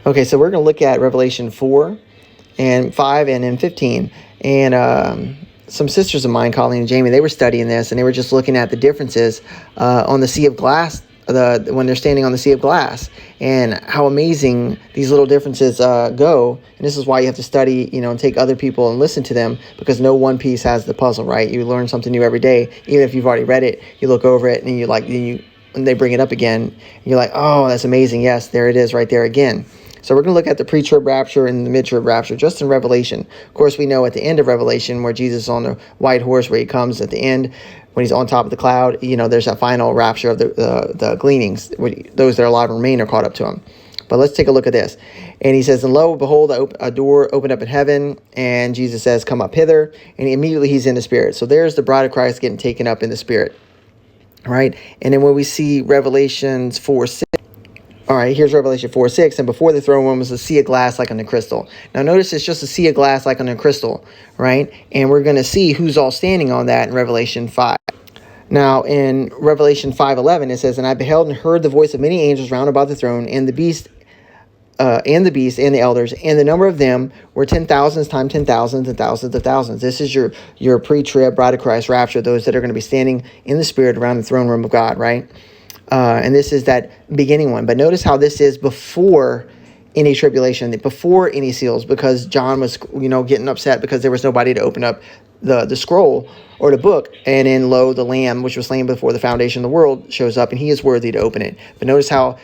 Okay, so we're going to look at Revelation 4 and 5 and then 15. And some sisters of mine, Colleen and Jamie, they were studying this, and they were just looking at the differences on the sea of glass, when they're standing on the sea of glass, and how amazing these little differences go. And this is why you have to study, and take other people and listen to them, because no one piece has the puzzle, right? You learn something new every day. Even if you've already read it, you look over it, and and they bring it up again, and you're like, oh, that's amazing. Yes, there it is right there again. So we're going to look at the pre-trib rapture and the mid-trib rapture just in Revelation. Of course, we know at the end of Revelation, where Jesus is on the white horse, where he comes at the end, when he's on top of the cloud, there's that final rapture of the gleanings. Those that are alive and remain are caught up to him. But let's take a look at this. And he says, and lo, behold, a door opened up in heaven, and Jesus says, come up hither. And immediately he's in the Spirit. So there's the bride of Christ getting taken up in the Spirit. All right. And then when we see Revelations 4:6. All right, here's Revelation 4:6. And before the throne room was a sea of glass like unto crystal. Now notice it's just a sea of glass like unto crystal, right? And we're going to see who's all standing on that in Revelation 5. Now in Revelation 5:11 it says, and I beheld and heard the voice of many angels round about the throne, and the beast and the elders, and the number of them were 10,000s times 10,000s and thousands of thousands. This is your pre-trib bride of Christ rapture, those that are going to be standing in the Spirit around the throne room of God, right? And this is that beginning one. But notice how this is before any tribulation, before any seals, because John was, getting upset because there was nobody to open up the scroll or the book. And then lo, the Lamb, which was slain before the foundation of the world, shows up, and he is worthy to open it. But notice how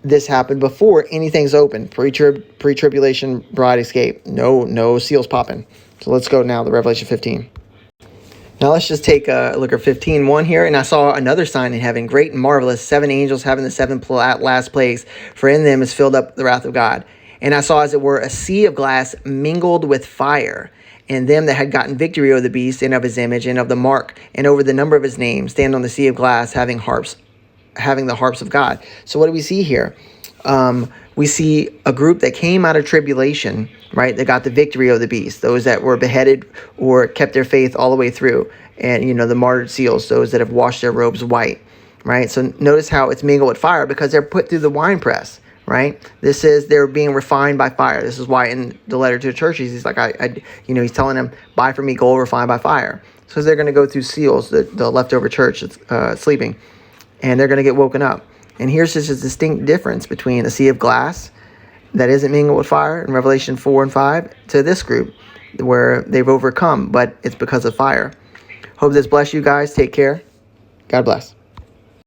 this happened before anything's open. Pre-tribulation bride escape. No seals popping. So let's go now to Revelation 15. Now let's just take a look at 15:1 here. And I saw another sign in heaven, great and marvelous, 7 angels having the 7 last plagues, for in them is filled up the wrath of God. And I saw, as it were, a sea of glass mingled with fire, and them that had gotten victory over the beast and of his image and of the mark and over the number of his name stand on the sea of glass, having the harps of God. So what do we see here? We see a group that came out of tribulation, right? That got the victory over the beast. Those that were beheaded or kept their faith all the way through. And, the martyred seals, those that have washed their robes white, right? So notice how it's mingled with fire, because they're put through the winepress, right? They're being refined by fire. This is why in the letter to the churches, he's like, he's telling them, buy from me gold refined by fire. So they're going to go through seals, the leftover church that's sleeping, and they're going to get woken up. And here's just a distinct difference between a sea of glass that isn't mingled with fire in Revelation 4 and 5 to this group where they've overcome, but it's because of fire. Hope this bless you guys. Take care. God bless.